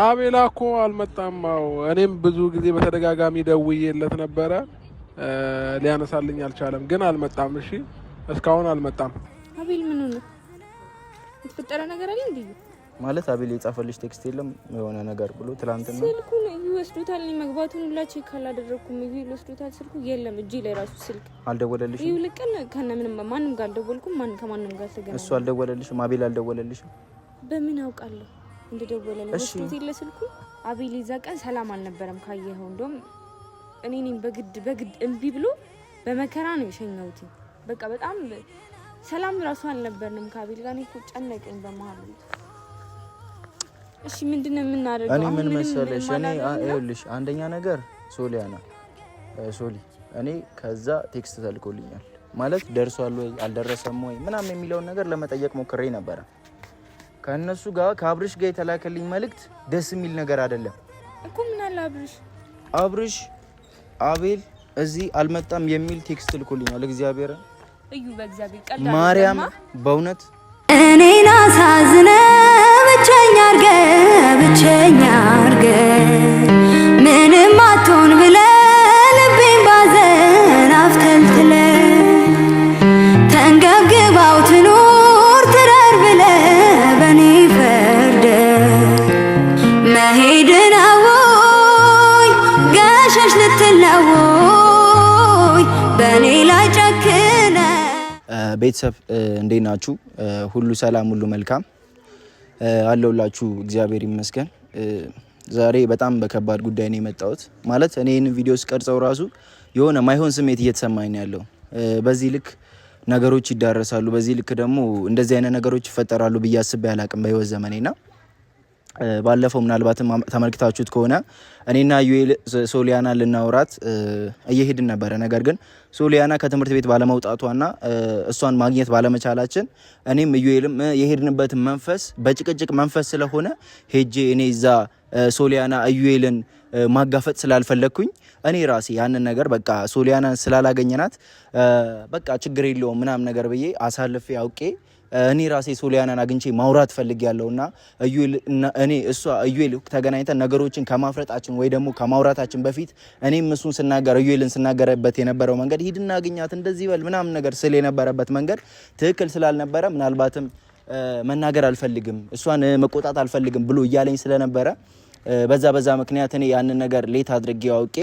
አቤላ እኮ አልመጣም። እኔም ብዙ ጊዜ በተደጋጋሚ ደውዬለት ነበረ ሊያነሳልኝ አልቻለም። ግን አልመጣም። እሺ እስካሁን አልመጣም። አቤል ምን ሆነ? የተፈጠረ ነገር አለ እንዴ? ማለት አቤል የጻፈልሽ ቴክስት የለም የሆነ ነገር ብሎ ትላንትና ስልኩን ይወስዱታል። መግባቱን ሁላ ቼክ አላደረኩም። ይወስዱታል። ስልኩ የለም እጄ ላይ ራሱ ስልክ አልደወለልሽም? ይልቀን ከነምንም ማንም ጋር አልደወልኩም። ከማንም ጋር ተገናኘ። እሱ አልደወለልሽም? አቤል አልደወለልሽም? በምን አውቃለሁ እንደደወለልኝ? ወስዱት የለ ስልኩ። አቤል ይዛ ቀን ሰላም አልነበረም ካየኸው። እንደውም እኔ በግድ እምቢ ብሎ በመከራ ነው የሸኘሁት። በቃ በጣም ሰላም ራሱ አልነበርንም ከአቤል ጋር። እኔ እኮ ጨነቀኝ በመሀል። እሺ ምንድነው የምናደርገው? እኔ ምን መሰለሽ፣ እኔ ይኸውልሽ አንደኛ ነገር ሶሊያና ሶሊ እኔ ከዛ ቴክስት ተልኮልኛል ማለት ደርሷል ወይ አልደረሰም ወይ ምናምን የሚለውን ነገር ለመጠየቅ ሞክሬ ነበረ። ከእነሱ ጋር ከአብርሽ ጋር የተላከልኝ መልእክት ደስ የሚል ነገር አይደለም እኮ። ምን አለ አብርሽ አቤል እዚህ አልመጣም የሚል ቴክስት ልኮልኛል። እግዚአብሔር እዩ በእግዚአብሔር ቀልድ ማርያም በእውነት እኔን አሳዝነ ብቸኛ አርገ ምንም አትሆን ብለ ልቤን ባዘን አፍተልትለ ተንገብግባው ትኑር ትረር ብለ በኔ ፈርደ መሄድ ነው ገሸሽ ልትለው በኔ ላይ ጨክነ። ቤተሰብ እንዴት ናችሁ? ሁሉ ሰላም፣ ሁሉ መልካም አለውላችሁ። እግዚአብሔር ይመስገን። ዛሬ በጣም በከባድ ጉዳይ ነው የመጣሁት። ማለት እኔ ይህን ቪዲዮ ስቀርጸው ራሱ የሆነ ማይሆን ስሜት እየተሰማኝ ነው ያለው። በዚህ ልክ ነገሮች ይዳረሳሉ፣ በዚህ ልክ ደግሞ እንደዚህ አይነት ነገሮች ይፈጠራሉ ብዬ አስቤ አላቅም በህይወት ዘመኔና ባለፈው ምናልባትም ተመልክታችሁት ከሆነ እኔና ዩኤል ሶሊያና ልናወራት እየሄድን ነበረ። ነገር ግን ሶሊያና ከትምህርት ቤት ባለመውጣቷና እሷን ማግኘት ባለመቻላችን እኔም ዩኤልም የሄድንበት መንፈስ በጭቅጭቅ መንፈስ ስለሆነ ሄጄ እኔ እዛ ሶሊያና ዩኤልን ማጋፈጥ ስላልፈለግኩኝ እኔ ራሴ ያንን ነገር በቃ ሶሊያናን ስላላገኘናት በቃ ችግር የለውም ምናምን ነገር ብዬ አሳልፌ አውቄ እኔ ራሴ ሶሊያናን አግኝቼ ማውራት ፈልጊያለሁና ዩኤል ተገናኝተን ነገሮችን ከማፍረጣችን ወይ ደግሞ ከማውራታችን በፊት እኔም እሱን ስናገር ዩኤልን ስናገረበት የነበረው መንገድ ሂድና አግኛት እንደዚህ በል ምናምን ነገር ስለ የነበረበት መንገድ ትክክል ስላልነበረ ምናልባትም መናገር አልፈልግም እሷን መቆጣት አልፈልግም ብሎ እያለኝ ስለነበረ በዛ ምክንያት እኔ ያንን ነገር ሌት አድርጌ አውቄ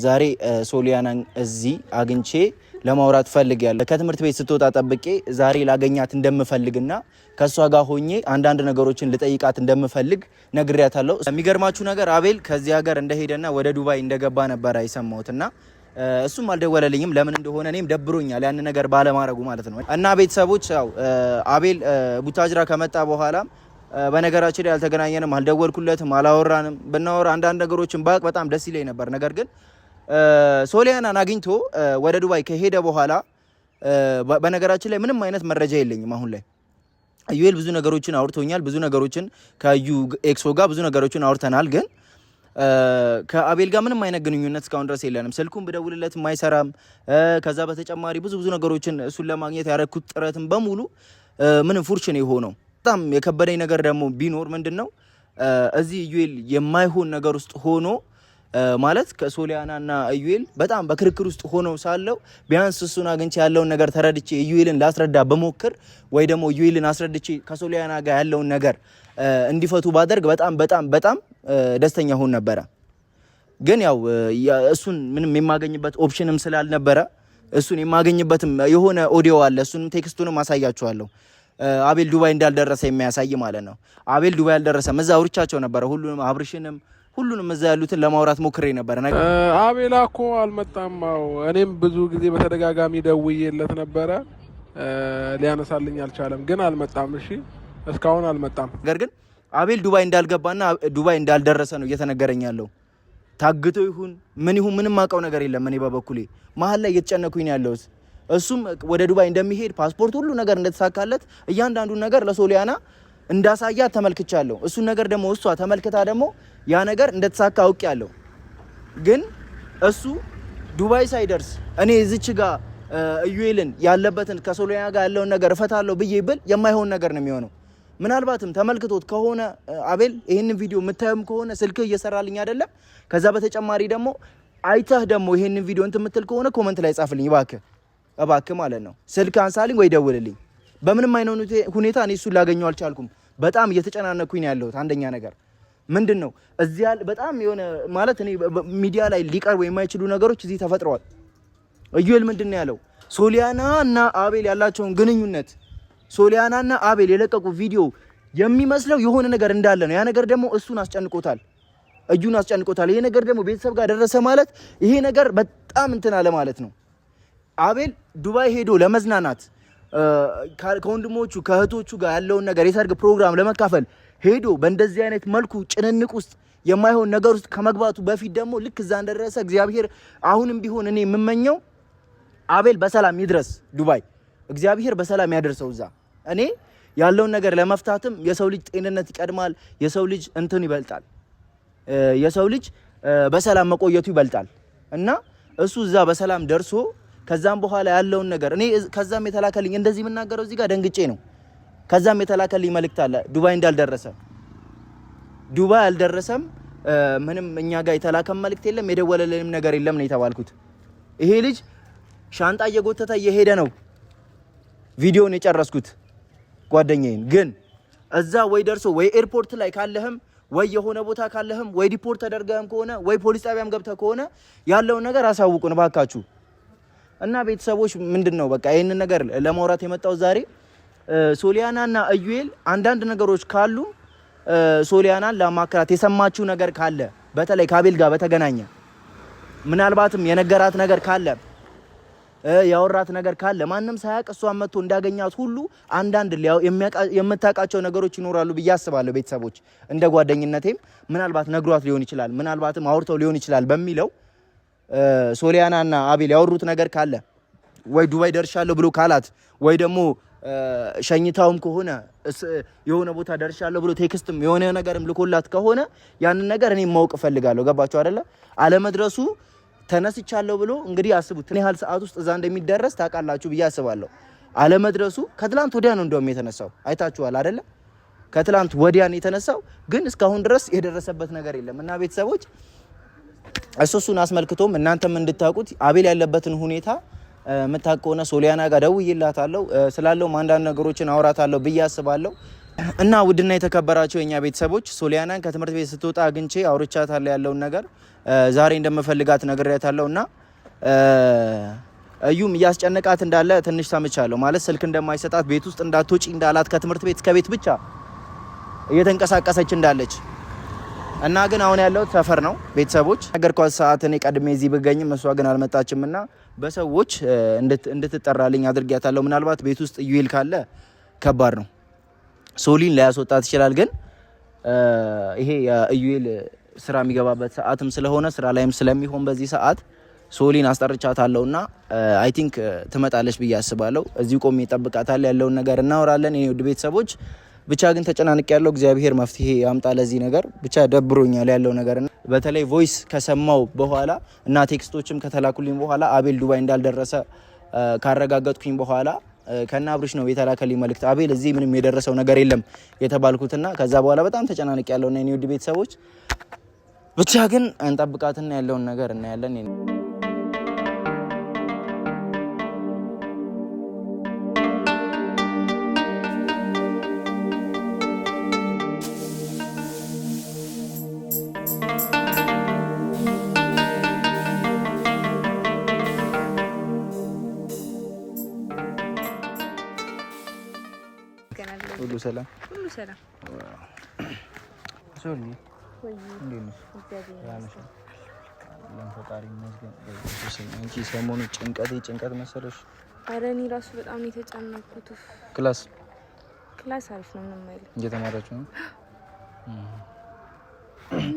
ዛሬ ሶሊያናን እዚህ አግኝቼ ለማውራት ፈልጊያለሁ። ከትምህርት ቤት ስትወጣ ጠብቄ ዛሬ ላገኛት እንደምፈልግና ከሷ ጋር ሆኜ አንዳንድ ነገሮችን ልጠይቃት እንደምፈልግ ነግሬያታለሁ። የሚገርማችሁ ነገር አቤል ከዚህ ሀገር እንደሄደና ወደ ዱባይ እንደገባ ነበር አይሰማውትና እሱም አልደወለልኝም። ለምን እንደሆነ እኔም ደብሮኛል ያን ነገር ባለማድረጉ ማለት ነው። እና ቤተሰቦች ያው አቤል ቡታጅራ ከመጣ በኋላ በነገራችን ላይ አልተገናኘንም፣ አልደወልኩለትም፣ አላወራንም። ብናወራ አንዳንድ ነገሮችን ባቅ በጣም ደስ ይለኝ ነበር። ነገር ግን ሶሊያናን አግኝቶ ወደ ዱባይ ከሄደ በኋላ በነገራችን ላይ ምንም አይነት መረጃ የለኝም አሁን ላይ። ዩኤል ብዙ ነገሮችን አውርቶኛል። ብዙ ነገሮችን ከዩ ኤክሶ ጋር ብዙ ነገሮችን አውርተናል። ግን ከአቤል ጋር ምንም አይነት ግንኙነት እስካሁን ድረስ የለንም። ስልኩን ብደውልለት የማይሰራም። ከዛ በተጨማሪ ብዙ ነገሮችን እሱን ለማግኘት ያደረኩት ጥረትም በሙሉ ምንም ፉርሽ ነው የሆነው። በጣም የከበደኝ ነገር ደግሞ ቢኖር ምንድነው እዚህ ዩኤል የማይሆን ነገር ውስጥ ሆኖ ማለት ከሶሊያናና ዩኤል በጣም በክርክር ውስጥ ሆኖ ሳለው ቢያንስ እሱን አግኝቼ ያለውን ነገር ተረድቼ ዩኤልን ላስረዳ በሞክር ወይ ደግሞ ዩኤልን አስረድቼ ከሶሊያና ጋር ያለውን ነገር እንዲፈቱ ባደርግ በጣም ደስተኛ ሆን ነበረ። ግን ያው እሱን ምንም የማገኝበት ኦፕሽንም ስላልነበረ እሱን የማገኝበትም የሆነ ኦዲዮ አለ። እሱንም ቴክስቱንም አሳያችኋለሁ። አቤል ዱባይ እንዳልደረሰ የሚያሳይ ማለት ነው። አቤል ዱባይ አልደረሰም። እዛ አውርቻቸው ነበረ። ሁሉንም አብርሽንም ሁሉንም እዛ ያሉትን ለማውራት ሞክሬ ነበር። አቤላ እኮ አልመጣም። እኔም ብዙ ጊዜ በተደጋጋሚ ደውዬለት ነበረ ሊያነሳልኝ አልቻለም። ግን አልመጣም። እሺ እስካሁን አልመጣም። ነገር ግን አቤል ዱባይ እንዳልገባና ዱባይ እንዳልደረሰ ነው እየተነገረኝ ያለው። ታግቶ ይሁን ምንም አውቀው ነገር የለም። እኔ በበኩሌ መሀል ላይ እየተጨነኩኝ ያለሁት እሱም ወደ ዱባይ እንደሚሄድ ፓስፖርት ሁሉ ነገር እንደተሳካለት እያንዳንዱ ነገር ለሶሊያና እንዳሳያት ተመልክቻለሁ። እሱን ነገር ደግሞ እሷ ተመልክታ ደግሞ ያ ነገር እንደተሳካ አውቄያለሁ። ግን እሱ ዱባይ ሳይደርስ እኔ እዚች ጋር ዩኤልን ያለበትን ከሶሊያና ጋር ያለውን ነገር እፈታለሁ ብዬ ብል የማይሆን ነገር ነው የሚሆነው። ምናልባትም ተመልክቶት ከሆነ አቤል ይሄንን ቪዲዮ የምታየም ከሆነ ስልክ እየሰራልኝ አይደለም ከዛ በተጨማሪ ደግሞ አይተህ ደግሞ ይሄንን ቪዲዮ እንት የምትል ከሆነ ኮሜንት ላይ ጻፍልኝ እባክህ ማለት ነው ስልክ አንሳልኝ ወይ ደውልልኝ በምንም አይነት ሁኔታ እኔ እሱን ላገኘው አልቻልኩም በጣም እየተጨናነኩኝ ነው ያለሁት አንደኛ ነገር ምንድነው እዚያ በጣም የሆነ ማለት እኔ ሚዲያ ላይ ሊቀርቡ የማይችሉ ነገሮች እዚህ ተፈጥረዋል ኢዩኤል ምንድነው ያለው ሶሊያና እና አቤል ያላቸውን ግንኙነት ሶሊያና እና አቤል የለቀቁ ቪዲዮ የሚመስለው የሆነ ነገር እንዳለ ነው ያ ነገር ደግሞ እሱን አስጨንቆታል እጁን አስጨንቆታል ይሄ ነገር ደግሞ ቤተሰብ ጋር ደረሰ ማለት ይሄ ነገር በጣም እንትን አለ ማለት ነው አቤል ዱባይ ሄዶ ለመዝናናት ከወንድሞቹ ከእህቶቹ ጋር ያለውን ነገር የሰርግ ፕሮግራም ለመካፈል ሄዶ በእንደዚህ አይነት መልኩ ጭንንቅ ውስጥ የማይሆን ነገር ውስጥ ከመግባቱ በፊት ደግሞ ልክ እዛ እንደደረሰ እግዚአብሔር አሁንም ቢሆን እኔ የምመኘው አቤል በሰላም ይድረስ ዱባይ እግዚአብሔር በሰላም ያደርሰው እዛ እኔ ያለውን ነገር ለመፍታትም የሰው ልጅ ጤንነት ይቀድማል የሰው ልጅ እንትን ይበልጣል የሰው ልጅ በሰላም መቆየቱ ይበልጣል እና እሱ እዛ በሰላም ደርሶ ከዛም በኋላ ያለውን ነገር እኔ ከዛም የተላከልኝ እንደዚህ የምናገረው እዚህ ጋር ደንግጬ ነው ከዛም የተላከልኝ መልእክት አለ ዱባይ እንዳልደረሰ ዱባይ አልደረሰም ምንም እኛ ጋር የተላከም መልእክት የለም የደወለልንም ነገር የለም ነው የተባልኩት ይሄ ልጅ ሻንጣ እየጎተተ እየሄደ ነው ቪዲዮን የጨረስኩት ጓደኛዬን ግን እዛ ወይ ደርሶ ወይ ኤርፖርት ላይ ካለህም ወይ የሆነ ቦታ ካለህም ወይ ዲፖርት ተደርገህም ከሆነ ወይ ፖሊስ ጣቢያም ገብተህ ከሆነ ያለውን ነገር አሳውቁን ባካችሁ እና ቤተሰቦች ምንድነው በቃ ይሄንን ነገር ለማውራት የመጣው ዛሬ ሶሊያናና ኢዩኤል አንዳንድ ነገሮች ካሉ ሶሊያናን ለማከራት የሰማችው ነገር ካለ በተለይ ከአቤል ጋር በተገናኘ ምናልባትም የነገራት ነገር ካለ ያወራት ነገር ካለ ማንንም ሳያቅ እሷን መጥቶ እንዳገኛት ሁሉ አንዳንድ የምታውቃቸው ነገሮች ይኖራሉ ብዬ አስባለሁ ቤተሰቦች እንደ ጓደኝነቴም ምናልባት ነግሯት ሊሆን ይችላል ምናልባትም አውርተው ሊሆን ይችላል በሚለው ሶሊያናና አቤል ያወሩት ነገር ካለ ወይ ዱባይ ደርሻለሁ ብሎ ካላት ወይ ደግሞ ሸኝታውም ከሆነ የሆነ ቦታ ደርሻለሁ ብሎ ቴክስትም የሆነ ነገርም ልኮላት ከሆነ ያንን ነገር እኔ ማወቅ ፈልጋለሁ ገባችሁ አይደለ አለመድረሱ ተነስቻለሁ ብሎ እንግዲህ አስቡት ምን ያህል ሰዓት ውስጥ እዛ እንደሚደረስ ታውቃላችሁ ብዬ አስባለሁ አለመድረሱ ከትላንት ወዲያ ነው እንደውም የተነሳው አይታችኋል አይደለ ከትላንት ወዲያ ነው የተነሳው ግን እስካሁን ድረስ የደረሰበት ነገር የለም እና ቤተሰቦች እሱን አስመልክቶም እናንተም እንድታውቁት አቤል ያለበትን ሁኔታ መታቆነ ሶሊያና ጋር ደውዬላታለሁ ስላለው አንዳንድ ነገሮችን አወራታለሁ ብዬ አስባለሁ እና ውድና የተከበራችሁ የኛ ቤተሰቦች ሶሊያናን ከትምህርት ቤት ስትወጣ አግኝቼ አውርቻታለሁ ያለውን ነገር ዛሬ እንደምፈልጋት ነግሬያታለሁና እዩም እያስጨነቃት እንዳለ ትንሽ ሰምቻለሁ ማለት ስልክ እንደማይሰጣት ቤት ውስጥ እንዳትወጪ እንዳላት ከትምህርት ቤት እስከ ቤት ብቻ እየተንቀሳቀሰች እንዳለች እና ግን አሁን ያለው ሰፈር ነው ቤተሰቦች ነገርኳት ሰዓት እኔ ቀድሜ እዚህ ብገኝም እሷ ግን አልመጣችምና በሰዎች እንድትጠራልኝ አድርጊያታለሁ ምናልባት ቤት ውስጥ ኢዩኤል ካለ ከባድ ነው ሶሊን ላያስወጣት ይችላል ግን ይሄ የኢዩኤል ስራ የሚገባበት ሰዓትም ስለሆነ ስራ ላይም ስለሚሆን በዚህ ሰዓት ሶሊን አስጠርቻታለሁና አይ ቲንክ ትመጣለች ብዬ አስባለሁ እዚሁ ቆሜ እጠብቃታለሁ ያለውን ነገር እናወራለን የኔ ውድ ቤተሰቦች ብቻ ግን ተጨናንቅ ያለው እግዚአብሔር መፍትሄ ያምጣ ለዚህ ነገር ብቻ ደብሮኛል ያለው ነገር በተለይ ቮይስ ከሰማው በኋላ እና ቴክስቶችም ከተላኩልኝ በኋላ አቤል ዱባይ እንዳልደረሰ ካረጋገጥኩኝ በኋላ ከና አብርሽ ነው የተላከልኝ መልእክት አቤል እዚህ ምንም የደረሰው ነገር የለም የተባልኩትና ከዛ በኋላ በጣም ተጨናንቅ ያለውና የኔ ውድ ቤተሰቦች ብቻ ግን እንጠብቃትና ያለውን ነገር እናያለን ሁሉ ሰላም ሶሊ ለምፈጣሪ መስገን እንጂ ሰሞኑ ጭንቀት መሰለሽ አረ እኔ ራሱ በጣም ነው የተጨነቅኩት ክላስ አሪፍ ነው ምንም አይልም እየተማራችሁ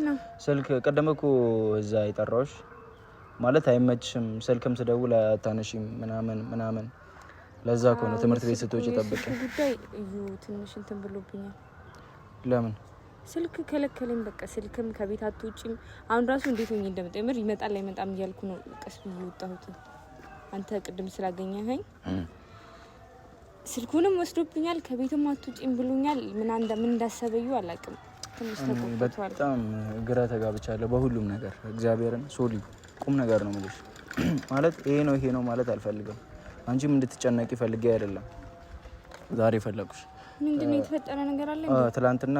ነው ስልክ ቀደም እኮ እዛ የጠራሁሽ ማለት አይመችሽም ስልክም ስደውል አታነሺም ምናምን ለዛ እኮ ነው ትምህርት ቤት ስትወጪ ጠብቀኝ ጉዳይ እዩ ትንሽ እንትን ብሎብኛል ለምን ስልክ ከለከለኝ በቃ ስልክም ከቤት አትወጪም አሁን ራሱ እንዴት ሆኜ እንደምጠምር ይመጣል አይመጣም እያልኩ ነው ቀስ ብዬ ወጣሁት አንተ ቅድም ስላገኘኸኝ ስልኩንም ወስዶብኛል ከቤትም አትውጪም ብሎኛል ምን እንዳሰበዩ አላውቅም ትንሽ ተቆጥቷል በጣም ግራ ተጋብቻለሁ በሁሉም ነገር እግዚአብሔርን ሶሊ ቁም ነገር ነው የምልሽ ማለት ይሄ ነው ማለት አልፈልግም አንቺም እንድትጨነቂ ፈልጌ አይደለም ዛሬ ፈለኩሽ ምንድነው የተፈጠረ ነገር አለ ትላንትና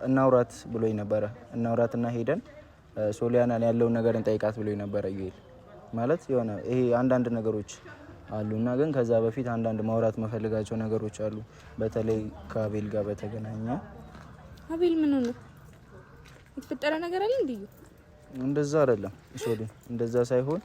እናውራት ብሎኝ ነበር እናውራትና ሄደን ሶሊያናን ያለውን ነገር እንጠይቃት ብሎኝ ነበር ይሄል ማለት የሆነ ይሄ አንዳንድ ነገሮች አሉና ግን ከዛ በፊት አንዳንድ ማውራት መፈልጋቸው ነገሮች አሉ በተለይ ከአቤል ጋር በተገናኘ አቤል ምን ሆነ የተፈጠረ ነገር አለ እንዴ እንደዛ አይደለም ሶሊ እንደዛ ሳይሆን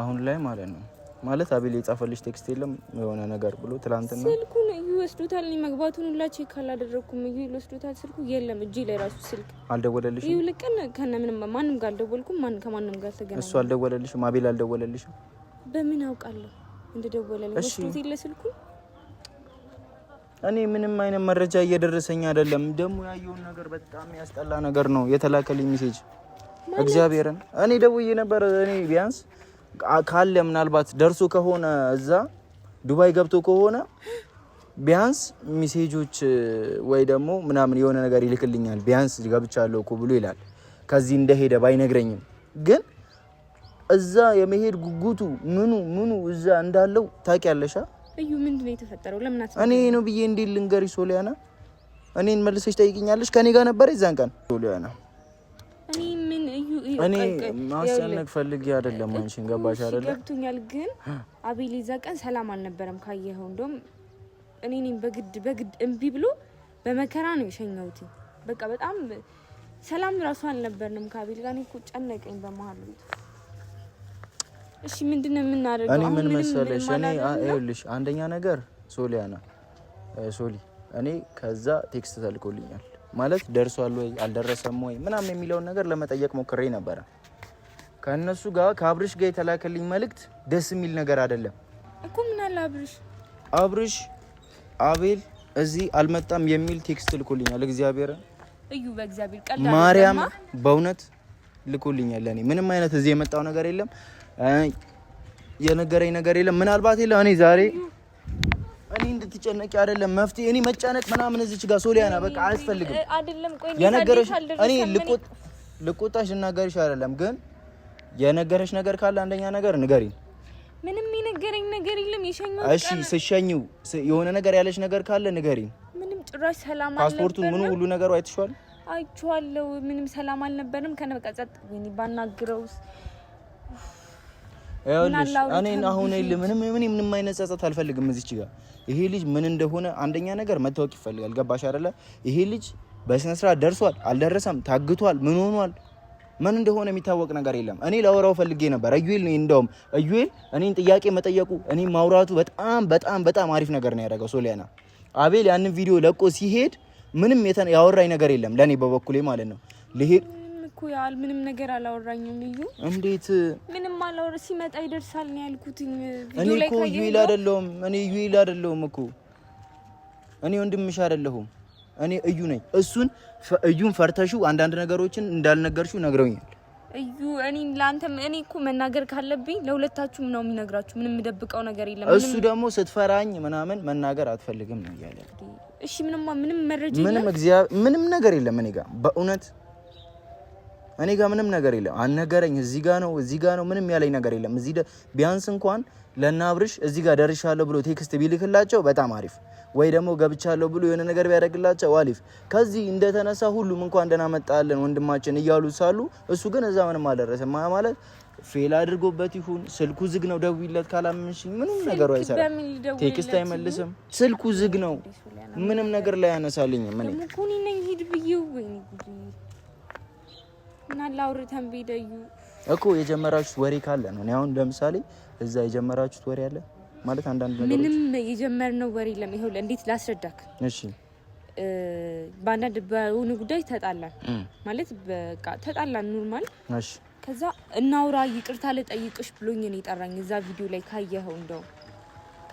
አሁን ላይ ማለት ነው ማለት አቤል የጻፈልሽ ቴክስት የለም የሆነ ነገር ብሎ ትላንትና ስልኩን ይወስዱታል መግባቱን ሁላ ቼክ አላደረኩም ይወስዱታል ስልኩ የለም እጄ ላይ ራሱ ስልክ አልደወለልሽም ይልቀን ከነምንም ማንም ጋር አልደወልኩም ከማንም ጋር ተገናኘ እሱ አልደወለልሽም አቤል አልደወለልሽም በምን አውቃለሁ እንደደወለልኝ ወስዱት ይለ ስልኩ እኔ ምንም አይነት መረጃ እየደረሰኝ አይደለም ደሞ ያየውን ነገር በጣም ያስጠላ ነገር ነው የተላከልኝ ሜሴጅ እግዚአብሔርን እኔ ደውዬ ነበር እኔ ቢያንስ ካለ ምናልባት ደርሶ ከሆነ እዛ ዱባይ ገብቶ ከሆነ ቢያንስ ሜሴጆች ወይ ደግሞ ምናምን የሆነ ነገር ይልክልኛል ቢያንስ ገብቻለሁ እኮ ብሎ ይላል ከዚህ እንደሄደ ባይነግረኝም ግን እዛ የመሄድ ጉጉቱ ምኑ እዛ እንዳለው ታውቂያለሽ እዩ ምንድነው የተፈጠረው ለምን እኔ ነው ብዬ እንዴ ልንገርሽ ሶሊያና እኔን መልሰሽ ጠይቂኛለሽ ከኔ ጋር ነበር ይዛን ቀን ሶሊያና እኔ ማስጨነቅ ፈልጌ አይደለም አንቺን ገባሽ አይደለ ገብቶኛል ግን አቤል ይዛ ቀን ሰላም አልነበረም ካየኸው እንደውም እኔን በግድ እምቢ ብሎ በመከራ ነው የሸኘሁት በቃ በጣም ሰላም ራሱ አልነበርንም ከአቤል ጋር እኮ ጨነቀኝ በመሃል እሺ ምንድነው የምናደርገው እኔ ምን መሰለሽ እኔ አይልሽ አንደኛ ነገር ሶሊያና ሶሊ እኔ ከዛ ቴክስት ተልኮልኛል ማለት ደርሷል ወይ አልደረሰም ወይ ምናምን የሚለውን ነገር ለመጠየቅ ሞክሬ ነበር ከነሱ ጋር ከአብርሽ ጋር የተላከልኝ መልእክት ደስ የሚል ነገር አይደለም እኮ ምን አለ አብርሽ አቤል እዚህ አልመጣም የሚል ቴክስት ልኮልኛል እግዚአብሔር እዩ በእግዚአብሔር ቀላል ማርያም በእውነት ልኮልኛል ለኔ ምንም አይነት እዚህ የመጣው ነገር የለም የነገረኝ ነገር የለም ምናልባት ይለ እኔ ዛሬ እኔ እንድትጨነቂ አይደለም መፍትሄ እኔ መጨነቅ ምናምን እዚች ጋር ሶሊያና በቃ አያስፈልግም አይደለም ቆይ የነገረሽ እኔ ልቆጣሽ ልናገርሽ አይደለም ግን የነገረሽ ነገር ካለ አንደኛ ነገር ንገሪኝ ምንም የነገረኝ ነገር የለም የሸኘው እሺ ስሸኝው የሆነ ነገር ያለሽ ነገር ካለ ንገሪኝ ምንም ጭራሽ ሰላም አልነበረም ፓስፖርቱን ምኑ ሁሉ ነገሩ አይቼዋለሁ ምንም ሰላም አልነበረም ከነ በቃ ጸጥ ወይኔ ባናግረውስ እኔ አሁን ምንም አይነት ጸጸት አልፈልግም እዚች ጋር ይሄ ልጅ ምን እንደሆነ አንደኛ ነገር መታወቅ ይፈልጋል ገባሽ አይደለ ይሄ ልጅ በስነ ስርዓት ደርሷል አልደረሰም ታግቷል ምን ሆኗል ምን እንደሆነ የሚታወቅ ነገር የለም እኔ ላወራው ፈልጌ ነበር አዩኤል ነው እንደውም አዩኤል እኔን ጥያቄ መጠየቁ እኔ ማውራቱ በጣም አሪፍ ነገር ነው ያደረገው ሶሊያና አቤል ያንን ቪዲዮ ለቆ ሲሄድ ምንም ያወራኝ ነገር የለም ለኔ በበኩሌ ማለት ነው ልሄድ እኮ ያል ምንም ነገር አላወራኝም ልዩ እንዴት ምንም አላወራ ሲመጣ ይደርሳል ነው ያልኩት ቪዲዮ ላይ ካየሁ እኔ ዩኤል አይደለሁም እኮ እኔ ወንድምሽ አይደለሁም እኔ እዩ ነኝ እዩን ፈርተሽው አንዳንድ ነገሮችን እንዳልነገርሽው ነግረውኛል እዩ እኔ እኮ መናገር ካለብኝ ለሁለታችሁም ነው የሚነግራችሁ ምንም ደብቀው ነገር የለም እሱ ደግሞ ስትፈራኝ ምናምን መናገር አትፈልግም ነው ያለ እሺ ምንም መረጃ የለም ምንም ነገር የለም እኔ ጋር በእውነት እኔ ጋር ምንም ነገር የለም አነገረኝ እዚህ ጋር ነው ምንም ያለኝ ነገር የለም እዚህ ቢያንስ እንኳን ለናብርሽ እዚህ ጋር ደርሻለሁ ብሎ ቴክስት ቢልክላቸው በጣም አሪፍ ወይ ደግሞ ገብቻለሁ ብሎ የሆነ ነገር ቢያደርግላቸው አሪፍ ከዚህ እንደተነሳ ሁሉም እንኳን ደህና መጣለን ወንድማችን እያሉ ሳሉ እሱ ግን እዛ ምንም አልደረሰም ማለት ፌል አድርጎበት ይሁን ስልኩ ዝግ ነው ደውይለት ካላምንሽኝ ምንም ነገሩ አይሰራም ቴክስት አይመልስም ስልኩ ዝግ ነው ምንም ነገር ላይ ያነሳልኝ ምን ኮኒ ነኝ ሂድ ብዬው ወይ እና ላውርተን ቢደዩ እኮ የጀመራችሁት ወሬ ካለ ነው አሁን ለምሳሌ እዛ የጀመራችሁት ወሬ አለ ማለት አንዳንድ ነገሮች ምንም የጀመርነው ወሬ የለም ይሄው እንዴት ላስረዳክ እሺ ባንዳንድ በሆነ ጉዳይ ተጣላን ማለት በቃ ተጣላን ኖርማል እሺ ከዛ እናውራ ይቅርታ ልጠይቅሽ ብሎኝ ነው የጠራኝ እዛ ቪዲዮ ላይ ካየኸው እንደው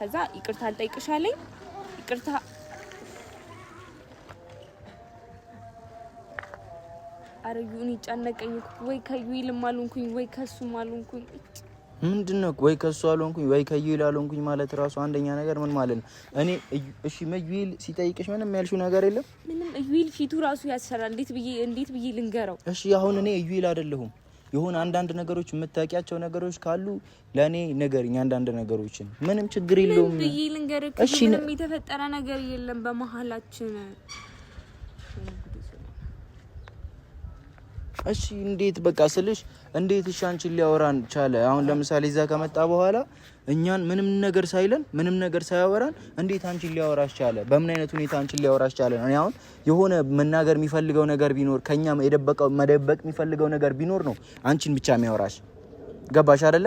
ከዛ ይቅርታ ልጠይቅሽ አለኝ ይቅርታ አረዩን ይጫነቀኝ ወይ ከዩይልም አልሆንኩኝ ወይ ከሱም አልሆንኩኝ ምንድነው ወይ ከሱ አልሆንኩኝ ወይ ከዩል አልሆንኩኝ ማለት ራሱ አንደኛ ነገር ምን ማለት ነው? እኔ እሺ መዩል ሲጠይቅሽ ምንም ያልሽው ነገር የለም? ምንም ዩል ፊቱ ራሱ ያሰራል። እንዴት ብዬ ልንገረው? እሺ አሁን እኔ ዩል አይደለሁም። የሆነ አንዳንድ ነገሮች የምታውቂያቸው ነገሮች ካሉ ለኔ ንገሪኝ። አንዳንድ ነገሮችን ምንም ችግር የለውም። ብዬ ልንገርህ። እሺ ምንም የተፈጠረ ነገር የለም በመሀላችን። እሺ እንዴት በቃ ስልሽ እንዴት እሺ አንቺን ሊያወራን ቻለ? አሁን ለምሳሌ እዛ ከመጣ በኋላ እኛን ምንም ነገር ሳይለን ምንም ነገር ሳያወራን እንዴት አንቺን ሊያወራሽ ቻለ? በምን አይነት ሁኔታ አንቺን ሊያወራሽ ቻለ? እኔ አሁን የሆነ መናገር የሚፈልገው ነገር ቢኖር ከኛ መደበቅ የሚፈልገው ነገር ቢኖር ነው አንቺን ብቻ የሚያወራሽ። ገባሽ አይደለ?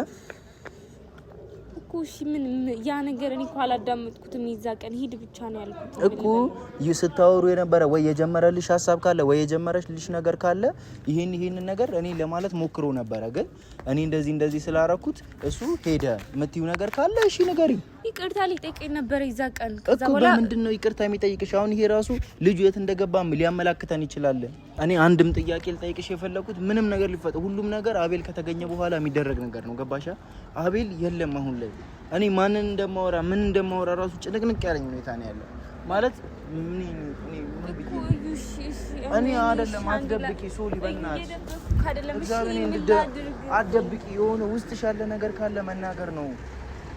እሺ ምን ያ ነገር እኔ እኮ አላዳመጥኩትም። ይዛ ቀን ሂድ ብቻ ነው ያልኩት እኮ ይስታወሩ የነበረ ወይ የጀመረልሽ ሀሳብ ካለ ወይ የጀመረልሽ ነገር ካለ ይሄን ነገር እኔ ለማለት ሞክሮ ነበረ። ግን እኔ እንደዚህ ስላረኩት እሱ ሄደ የምትይው ነገር ካለ እሺ ንገሪኝ። ይቅርታ ሊጠይቀኝ ነበር ይዛ ቀን። ከዛ በኋላ እኮ በምንድነው ይቅርታ የሚጠይቅሽ? አሁን ይሄ ራሱ ልጁ የት እንደገባም ሊያመላክተን ይችላል። እኔ አንድም ጥያቄ ልጠይቅሽ የፈለኩት ምንም ነገር ሊፈጠር ሁሉም ነገር አቤል ከተገኘ በኋላ የሚደረግ ነገር ነው። ገባሻ? አቤል የለም አሁን ላይ እኔ ማንን እንደማወራ ራሱ ጭንቅንቅ ያለኝ ሁኔታ ነው ያለው። ማለት እኔ አይደለም አትደብቂ ሶሊ በእናትሽ አትደብቂ። የሆነ ውስጥሽ ያለ ነገር ካለ መናገር ነው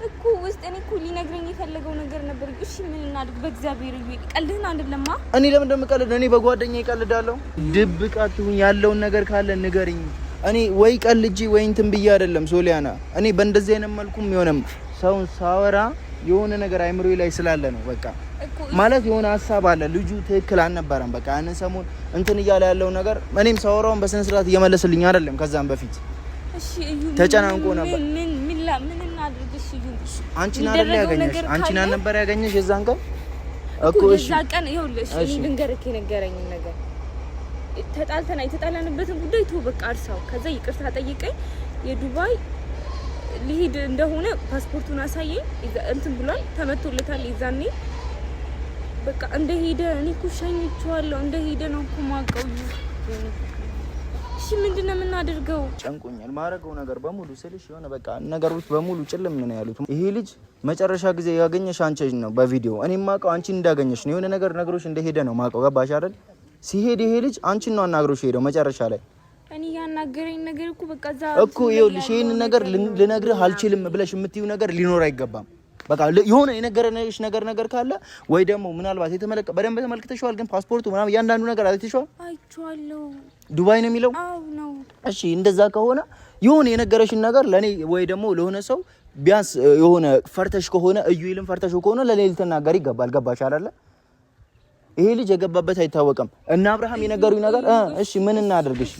እኮ ውስጥ እኔ እኮ ሊነግረኝ የፈለገው ነገር ነበር። እሺ ምን እናድርግ? በእግዚአብሔር ይቀልድና አይደለማ። እኔ ለምን እንደምቀልድ እኔ በጓደኛዬ ይቀልዳለሁ። ድብቃቱን ያለውን ነገር ካለ ንገሪኝ። እኔ ወይ ቀልጂ ወይ እንትን ብዬ አይደለም ሶሊያና። እኔ በእንደዚህ አይነት መልኩም የሆነም ሰውን ሳወራ የሆነ ነገር አይምሮዬ ላይ ስላለ ነው። በቃ ማለት የሆነ ሀሳብ አለ። ልጁ ትክክል አልነበረም። በቃ ያንን ሰሞን እንትን እያለ ያለው ነገር እኔም ሳወራውን በስነ ስርዓት እየመለስልኝ አይደለም። ከዛም በፊት እሺ እዩ ተጨናንቆ ነበር። ምን እናድርግ? እሺ እዩ አንቺን አይደል ያገኘሽ? አንቺን ነበር ያገኘሽ የዛን ቀን እኮ። እሺ የዛን ቀን ይኸውልሽ እኔ ልንገርክ የነገረኝ ነገር የተጣላንበትን ጉዳይ ተው በቃ አርሳው። ከዛ ይቅርታ ጠይቀኝ የዱባይ ሊሄድ እንደሆነ ፓስፖርቱን አሳየኝ። እንትን ብሏል ተመቶለታል። ይዛኔ በቃ እንደሄደ እኔ እኮ ሸኝቼዋለሁ። እንደሄደ ነው እኮ ማውቀው። እሺ ምንድነው የምናደርገው? ጨንቆኛል። ማረገው ነገር በሙሉ ስልሽ የሆነ በቃ ነገሮች በሙሉ ጭልም ምን ያሉት። ይሄ ልጅ መጨረሻ ጊዜ ያገኘሽ አንቺ ነው በቪዲዮ። እኔም ማውቀው አንቺን እንዳገኘሽ ነው። የሆነ ነገር ነገሮች እንደሄደ ነው ማውቀው። ገባሽ አይደል? ሲሄድ ይሄ ልጅ አንቺን ነው አናግሮሽ ሄደው መጨረሻ ላይ እኔ ያናገረኝ ነገር እኮ በቃ እኮ ይኸውልሽ ይሄን ነገር ልነግርህ አልችልም ብለሽ የምትይው ነገር ሊኖር አይገባም። በቃ የሆነ የነገረሽ ነገር ካለ ወይ ደግሞ ምናልባት በደንብ ተመልክተሽዋል። ግን ፓስፖርቱ ምናምን እያንዳንዱ ነገር አይተሽዋል? አይቼዋለሁ። ዱባይ ነው የሚለው? አዎ ነው። እሺ እንደዛ ከሆነ የሆነ የነገረሽን ነገር ለኔ ወይ ደግሞ ለሆነ ሰው ቢያንስ የሆነ ፈርተሽ ከሆነ እዩይልም ፈርተሽ ከሆነ ለኔ ልትናገር ይገባል። ገባሽ አይደለ? ይሄ ልጅ የገባበት አይታወቅም። እና አብርሃም የነገሩኝ ነገር እሺ ምን እናድርግሽ?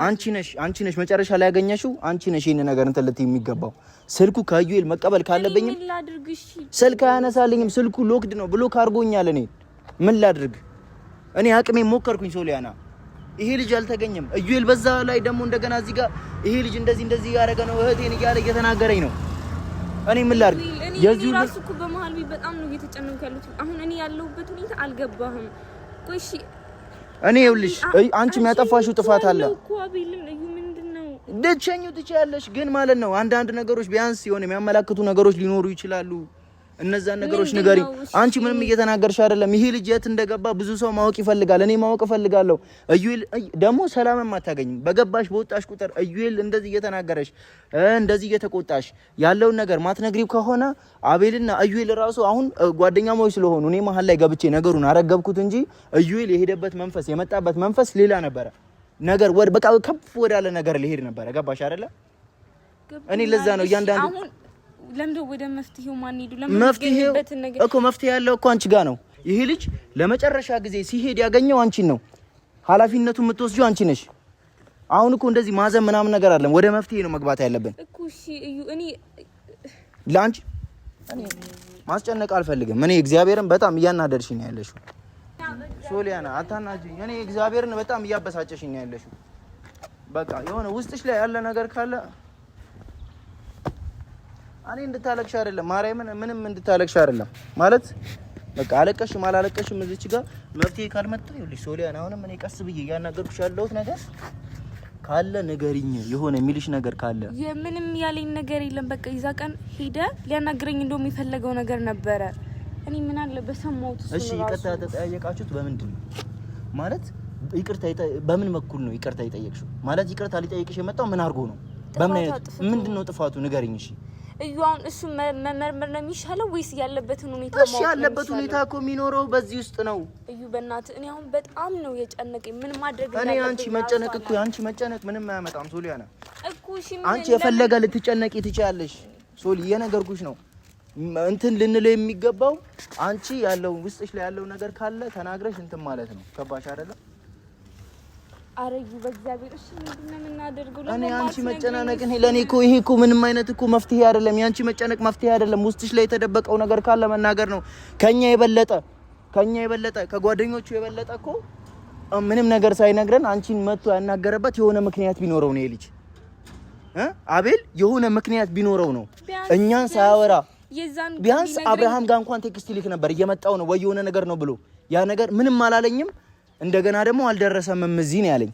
አንቺ ነሽ መጨረሻ ላይ ያገኘሽው አንቺ ነሽ። ይሄን ነገር እንትን ልትይ የሚገባው ስልኩ ከዩኤል መቀበል ካለብኝም ስልክ አያነሳልኝም። ስልኩ ሎክድ ነው፣ ብሎክ አድርጎኛል። እኔ ምን ላድርግ? እኔ አቅሜ ሞከርኩኝ ሶሊያና። ይሄ ልጅ አልተገኘም። ዩኤል በዛ ላይ ደግሞ እንደገና እዚህ ጋር ይሄ ልጅ እንደዚህ ያደረገ ነው እህቴን እያለ እየተናገረኝ ነው። እኔ ምን ላድርግ? የዚህ ራሱ እኮ በመሃል በጣም ነው እየተጨነኩ ያሉት። አሁን እኔ ያለሁበት ሁኔታ አልገባህም። ቆይ እሺ እኔ ይኸውልሽ አንቺ የሚያጠፋሽው ጥፋት አለ እኮ አቤልን። እዩ ምንድነው ደቸኙ ትችያለሽ፣ ግን ማለት ነው አንዳንድ ነገሮች ቢያንስ የሆነ የሚያመላክቱ ነገሮች ሊኖሩ ይችላሉ። እነዛ ነገሮች ንገሪ። አንቺ ምንም እየተናገርሽ አይደለም። ይሄ ልጅ የት እንደገባ ብዙ ሰው ማወቅ ይፈልጋል። እኔ ማወቅ እፈልጋለሁ። እዩኤል ደግሞ ሰላምም አታገኝም። በገባሽ በወጣሽ ቁጥር እዩኤል እንደዚህ እየተናገረሽ እንደዚህ እየተቆጣሽ ያለውን ነገር ማትነግሪው ከሆነ አቤልና እዩኤል ራሱ አሁን ጓደኛሞች ስለሆኑ እኔ መሀል ላይ ገብቼ ነገሩን አረገብኩት እንጂ እዩኤል የሄደበት መንፈስ የመጣበት መንፈስ ሌላ ነበረ። ነገር በቃ ከፍ ወዳለ ነገር ሊሄድ ነበረ። ገባሽ አይደለ? እኔ ለዛ ነው እያንዳንዱ ለምዶ ወደ መፍትሄው ማን ሄዱ? ለመፍትሄው እኮ መፍትሄ ያለው እኮ አንቺ ጋር ነው። ይሄ ልጅ ለመጨረሻ ጊዜ ሲሄድ ያገኘው አንቺን ነው። ኃላፊነቱን የምትወስጂው አንቺ ነሽ። አሁን እኮ እንደዚህ ማዘን ምናምን ነገር አይደለም። ወደ መፍትሄ ነው መግባት ያለብን እኮ። እሺ እዩ እኔ ላንቺ ማስጨነቅ አልፈልግም። እኔ እግዚአብሔርን በጣም እያናደድሽኝ ነው ያለሽው ሶሊያና። አታናጂኝ። እኔ እግዚአብሔርን በጣም እያበሳጨሽኝ ነው ያለሽው። በቃ የሆነ ውስጥሽ ላይ ያለ ነገር ካለ እኔ እንድታለቅሽ አይደለም ማርያምን፣ ምንም እንድታለቅሽ አይደለም ማለት በቃ አለቀሽም አላለቀሽም እዚች ጋር መፍትሄ ካልመጣ ይኸውልሽ ሶሊያና፣ አሁንም እኔ ቀስ ብዬ እያናገርኩሽ ያለሁት ነገር ካለ ነገርኝ የሆነ የሚልሽ ነገር ካለ የምንም ያለኝ ነገር የለም በቃ ይዛ ቀን ሄደ ሊያናግረኝ እንደውም የሚፈልገው ነገር ነበረ እኔ ምን አለ በሰማሁት እሱ ነው እሺ ይቅርታ ተጠያየቃችሁት በምንድን ነው ማለት ይቅርታ በምን በኩል ነው ይቅርታ ይጠየቅሽው ማለት ይቅርታ ሊጠይቅሽ የመጣው ምን አድርጎ ነው በምን አይነት ምንድነው ጥፋቱ ንገሪኝ እሺ እዩን እሱ መመርመር ነው የሚሻለው ወይስ ያለበትን ሁኔታ ማወቅ? እሺ ያለበት ሁኔታ እኮ የሚኖረው በዚህ ውስጥ ነው እዩ በእናት እኔ አሁን በጣም ነው የጨነቀኝ ምን ማድረግ እንዳለብኝ እኔ አንቺ መጨነቅ እኮ አንቺ መጨነቅ ምንም አያመጣም ሶሊያና እኮ እሺ አንቺ የፈለገ ልትጨነቂ ትችያለሽ ሶሊ የነገርኩሽ ነው እንትን ልንለው የሚገባው አንቺ ያለው ውስጥሽ ላይ ያለው ነገር ካለ ተናግረሽ እንትን ማለት ነው ከባሽ አይደለም አረዩ በእግዚአብሔር እሺ ምንድነው የምናደርገው ለምን አንቺ መጨናነቅ ለኔ እኮ ይሄ እኮ ምንም አይነት እኮ መፍትሄ አይደለም ያንቺ መጨነቅ መፍትሄ አይደለም ውስጥሽ ላይ የተደበቀው ነገር ካለ መናገር ነው ከኛ የበለጠ ከጓደኞቹ የበለጠ እኮ ምንም ነገር ሳይነግረን አንቺን መጥቶ ያናገረበት የሆነ ምክንያት ቢኖረው ነው ልጅ አቤል የሆነ ምክንያት ቢኖረው ነው እኛን ሳያወራ ቢያንስ አብርሃም ጋር እንኳን ቴክስት ይልክ ነበር እየመጣው ነው ወይ የሆነ ነገር ነው ብሎ ያ ነገር ምንም አላለኝም እንደገና ደግሞ አልደረሰም እዚህ ነው ያለኝ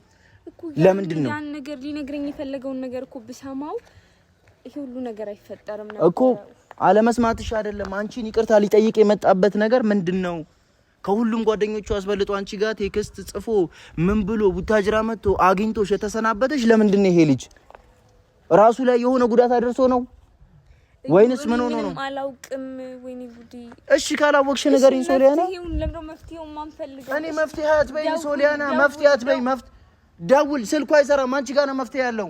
ለምንድን ነው ያን ነገር ሊነግረኝ የፈለገውን ነገር እኮ ብሰማው ይሄ ሁሉ ነገር አይፈጠርም ነበር እኮ አለመስማትሽ አይደለም አንቺን ይቅርታ ሊጠይቅ የመጣበት ነገር ምንድነው ከሁሉም ጓደኞቹ አስበልጦ አንቺ ጋር ቴክስት ጽፎ ምን ብሎ ቡታጅራ መጥቶ አግኝቶሽ የተሰናበተሽ ለምንድን ነው ይሄ ልጅ ራሱ ላይ የሆነ ጉዳት አድርሶ ነው ወይንስ ምን ሆኖ ነው አላውቅም ወይኔ ጉዲ እሺ ካላወቅሽ ንገሪኝ ሶሊያና ለምን መፍትሄው ማንፈልገው እኔ መፍትሄ አትበይ ሶሊያና መፍትሄ አትበይ ደውል ስልኩ አይሰራም አንቺ ጋር ነው መፍትሄ ያለው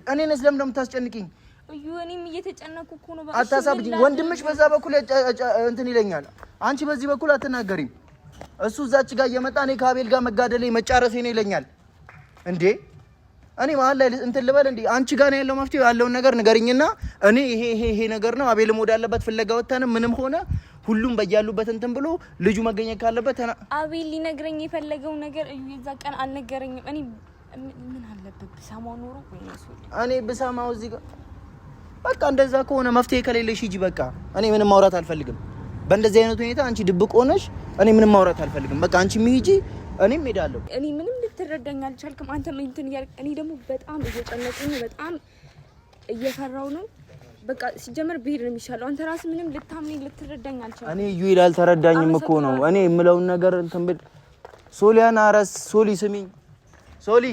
እኔንስ ለምን እንደምታስጨንቂኝ እዩ እኔም እየተጨነኩ እኮ ነው አታሳብጂ ወንድምሽ በዛ በኩል እንትን ይለኛል አንቺ በዚህ በኩል አትናገሪም እሱ እዛች ጋር እየመጣ እኔ ከአቤል ጋር መጋደሌ መጫረሴ ነው ይለኛል እንዴ እኔ መሀል ላይ እንትን ልበል እንዴ አንቺ ጋር ነው ያለው መፍትሄው ያለውን ነገር ንገሪኝና እኔ ይሄ ነገር ነው አቤል ሞድ ያለበት ፍለጋ ወጣን ምንም ሆነ ሁሉም በያሉበት እንትን ብሎ ልጁ መገኘት ካለበት አቤል ሊነግረኝ የፈለገው ነገር እዩ የዛ ቀን አልነገረኝም እኔ ምን አለበት ብሰማው ኖሮ ወይስ እኔ ብሰማው እዚህ ጋር በቃ እንደዛ ከሆነ መፍትሄ ከሌለሽ ሂጂ በቃ እኔ ምንም ማውራት አልፈልግም በእንደዚህ አይነት ሁኔታ አንቺ ድብቅ ሆነሽ እኔ ምንም ማውራት አልፈልግም በቃ አንቺ ሂጂ እኔም ሄዳለሁ እኔ ምንም ልትረዳኝ አልቻልክም አንተ ምን እንትን ያልክ እኔ ደግሞ በጣም እየጨነቀኝ በጣም እየፈራው ነው በቃ ሲጀመር ብሄድ ነው የሚሻለው አንተ ራስ ምንም ልታምኝ ልትረዳኝ አልቻልክም እኔ ዩይል አልተረዳኝም እኮ ነው እኔ የምለውን ነገር እንትን ብል ሶሊያና ራስ ሶሊ ስሚኝ ሶሊ